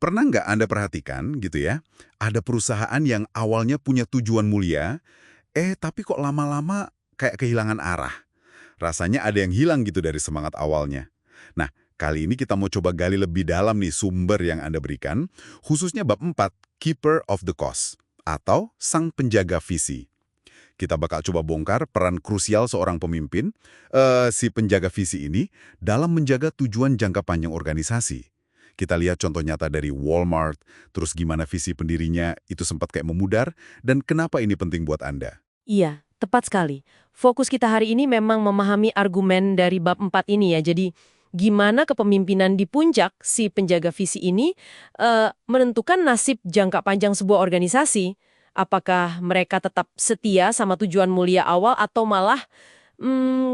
Pernah nggak Anda perhatikan gitu ya, ada perusahaan yang awalnya punya tujuan mulia, tapi kok lama-lama kayak kehilangan arah. Rasanya ada yang hilang gitu dari semangat awalnya. Nah, kali ini kita mau coba gali lebih dalam nih sumber yang Anda berikan, khususnya bab 4, Keeper of the Cause, atau Sang Penjaga Visi. Kita bakal coba bongkar peran krusial seorang pemimpin, si penjaga visi ini, dalam menjaga tujuan jangka panjang organisasi. Kita lihat contoh nyata dari Walmart, terus gimana visi pendirinya itu sempat kayak memudar, dan kenapa ini penting buat Anda. Iya, tepat sekali. Fokus kita hari ini memang memahami argumen dari bab 4 ini ya. Jadi, gimana kepemimpinan di puncak si penjaga visi ini menentukan nasib jangka panjang sebuah organisasi. Apakah mereka tetap setia sama tujuan mulia awal atau malah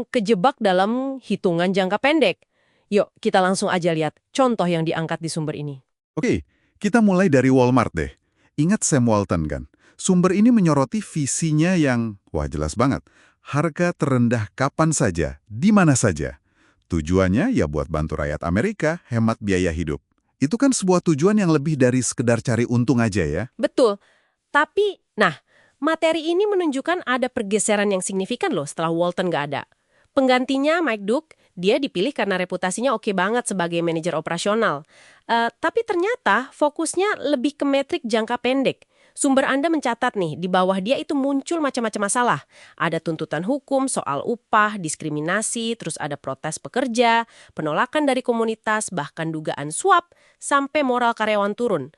kejebak dalam hitungan jangka pendek? Yuk, kita langsung aja lihat contoh yang diangkat di sumber ini. Oke, kita mulai dari Walmart deh. Ingat Sam Walton kan? Sumber ini menyoroti visinya yang, wah jelas banget, harga terendah kapan saja, di mana saja. Tujuannya ya buat bantu rakyat Amerika hemat biaya hidup. Itu kan sebuah tujuan yang lebih dari sekedar cari untung aja ya. Betul. Tapi, nah, materi ini menunjukkan ada pergeseran yang signifikan loh setelah Walton nggak ada. Penggantinya Mike Duke, dia dipilih karena reputasinya oke banget sebagai manajer operasional. Tapi ternyata fokusnya lebih ke metrik jangka pendek. Sumber Anda mencatat nih, di bawah dia itu muncul macam-macam masalah. Ada tuntutan hukum soal upah, diskriminasi, terus ada protes pekerja, penolakan dari komunitas, bahkan dugaan suap, sampai moral karyawan turun.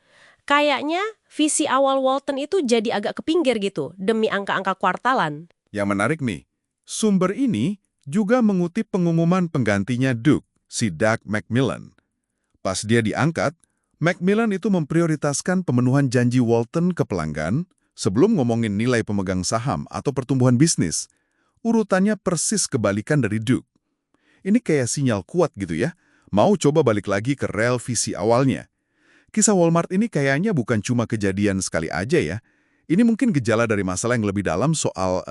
Kayaknya visi awal Walton itu jadi agak kepinggir gitu, demi angka-angka kuartalan. Yang menarik nih, sumber ini juga mengutip pengumuman penggantinya Duke, si Doug McMillon. Pas dia diangkat, Macmillan itu memprioritaskan pemenuhan janji Walton ke pelanggan sebelum ngomongin nilai pemegang saham atau pertumbuhan bisnis. Urutannya persis kebalikan dari Duke. Ini kayak sinyal kuat gitu ya, mau coba balik lagi ke rel visi awalnya. Kisah Walmart ini kayaknya bukan cuma kejadian sekali aja ya. Ini mungkin gejala dari masalah yang lebih dalam soal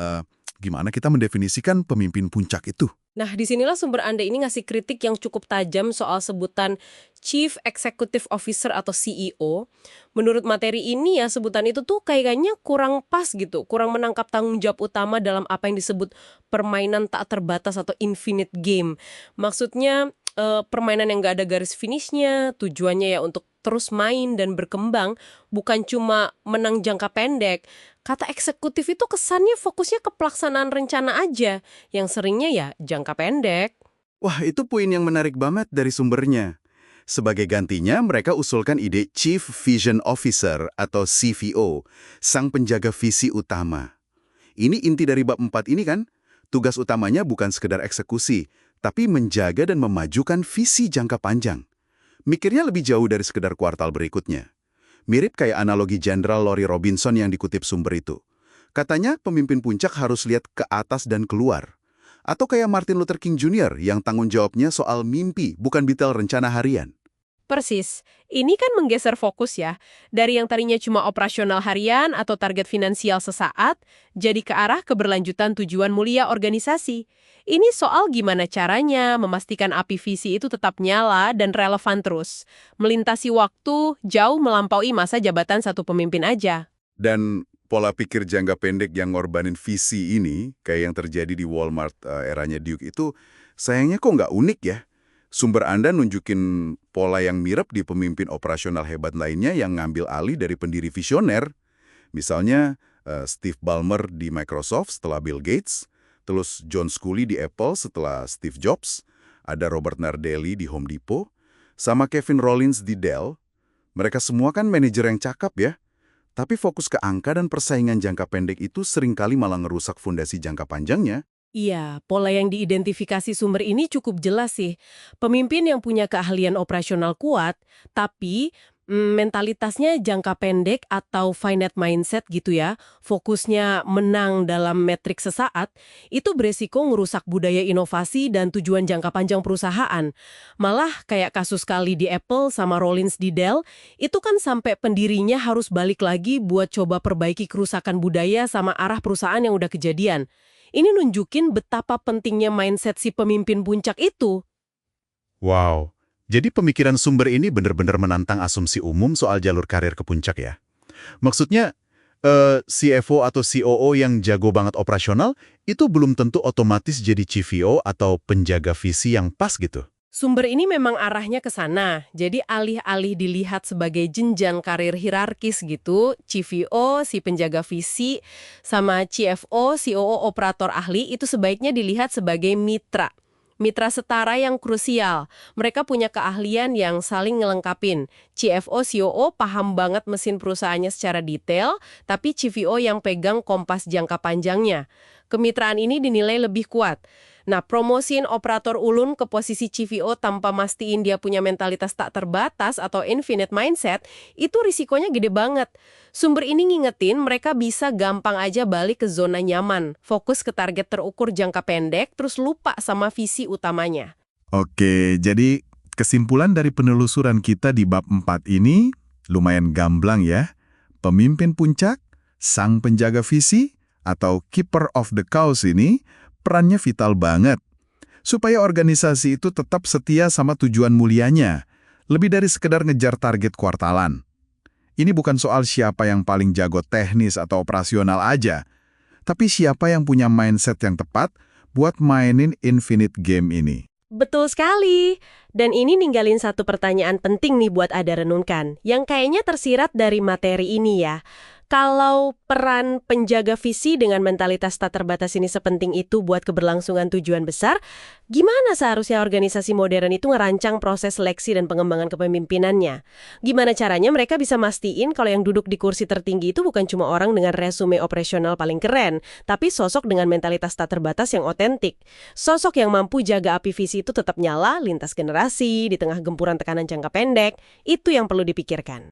gimana kita mendefinisikan pemimpin puncak itu. Nah, disinilah sumber Anda ini ngasih kritik yang cukup tajam soal sebutan Chief Executive Officer atau CEO. Menurut materi ini ya, sebutan itu tuh kayaknya kurang pas gitu, kurang menangkap tanggung jawab utama dalam apa yang disebut permainan tak terbatas atau infinite game. Maksudnya, permainan yang nggak ada garis finishnya, tujuannya ya untuk terus main dan berkembang, bukan cuma menang jangka pendek. Kata eksekutif itu kesannya fokusnya ke pelaksanaan rencana aja, yang seringnya ya jangka pendek. Wah, itu poin yang menarik banget dari sumbernya. Sebagai gantinya, mereka usulkan ide Chief Vision Officer atau CVO, sang penjaga visi utama. Ini inti dari bab 4 ini kan? Tugas utamanya bukan sekedar eksekusi, tapi menjaga dan memajukan visi jangka panjang. Mikirnya lebih jauh dari sekedar kuartal berikutnya. Mirip kayak analogi Jenderal Laurie Robinson yang dikutip sumber itu. Katanya pemimpin puncak harus lihat ke atas dan keluar. Atau kayak Martin Luther King Jr. yang tanggung jawabnya soal mimpi, bukan detail rencana harian. Persis. Ini kan menggeser fokus ya. Dari yang tadinya cuma operasional harian atau target finansial sesaat, jadi ke arah keberlanjutan tujuan mulia organisasi. Ini soal gimana caranya memastikan api visi itu tetap nyala dan relevan terus. Melintasi waktu jauh melampaui masa jabatan satu pemimpin aja. Dan pola pikir jangka pendek yang ngorbanin visi ini, kayak yang terjadi di Walmart eranya Duke itu, sayangnya kok nggak unik ya? Sumber Anda nunjukin pola yang mirip di pemimpin operasional hebat lainnya yang ngambil alih dari pendiri visioner. Misalnya Steve Ballmer di Microsoft setelah Bill Gates, terus John Sculley di Apple setelah Steve Jobs, ada Robert Nardelli di Home Depot, sama Kevin Rollins di Dell. Mereka semua kan manajer yang cakap ya. Tapi fokus ke angka dan persaingan jangka pendek itu seringkali malah ngerusak fondasi jangka panjangnya. Iya, pola yang diidentifikasi sumber ini cukup jelas sih. Pemimpin yang punya keahlian operasional kuat, tapi mentalitasnya jangka pendek atau finite mindset gitu ya, fokusnya menang dalam metrik sesaat, itu beresiko ngerusak budaya inovasi dan tujuan jangka panjang perusahaan. Malah kayak kasus kali di Apple sama Rollins di Dell, itu kan sampai pendirinya harus balik lagi buat coba perbaiki kerusakan budaya sama arah perusahaan yang udah kejadian. Ini nunjukin betapa pentingnya mindset si pemimpin puncak itu. Wow, Jadi pemikiran sumber ini benar-benar menantang asumsi umum soal jalur karir ke puncak ya. Maksudnya, CFO atau COO yang jago banget operasional, itu belum tentu otomatis jadi CVO atau penjaga visi yang pas gitu. Sumber ini memang arahnya ke sana. Jadi alih-alih dilihat sebagai jenjang karir hierarkis gitu, CVO, si penjaga visi, sama CFO, COO operator ahli, itu sebaiknya dilihat sebagai mitra. Mitra setara yang krusial. Mereka punya keahlian yang saling ngelengkapin. CFO, COO paham banget mesin perusahaannya secara detail, tapi CVO yang pegang kompas jangka panjangnya. Kemitraan ini dinilai lebih kuat. Nah, promosiin operator ulun ke posisi CVO tanpa mastiin dia punya mentalitas tak terbatas atau infinite mindset, itu risikonya gede banget. Sumber ini ngingetin mereka bisa gampang aja balik ke zona nyaman, fokus ke target terukur jangka pendek, terus lupa sama visi utamanya. Oke, jadi kesimpulan dari penelusuran kita di bab 4 ini lumayan gamblang ya. Pemimpin puncak, sang penjaga visi, atau keeper of the cows ini perannya vital banget. Supaya organisasi itu tetap setia sama tujuan mulianya, lebih dari sekedar ngejar target kuartalan. Ini bukan soal siapa yang paling jago teknis atau operasional aja, tapi siapa yang punya mindset yang tepat buat mainin infinite game ini. Betul sekali. Dan ini ninggalin satu pertanyaan penting nih buat Ada renungkan, yang kayaknya tersirat dari materi ini ya. Kalau peran penjaga visi dengan mentalitas tak terbatas ini sepenting itu buat keberlangsungan tujuan besar, gimana seharusnya organisasi modern itu ngerancang proses seleksi dan pengembangan kepemimpinannya? Gimana caranya mereka bisa mastiin kalau yang duduk di kursi tertinggi itu bukan cuma orang dengan resume operasional paling keren, tapi sosok dengan mentalitas tak terbatas yang otentik. Sosok yang mampu jaga api visi itu tetap nyala lintas generasi, di tengah gempuran tekanan jangka pendek, itu yang perlu dipikirkan.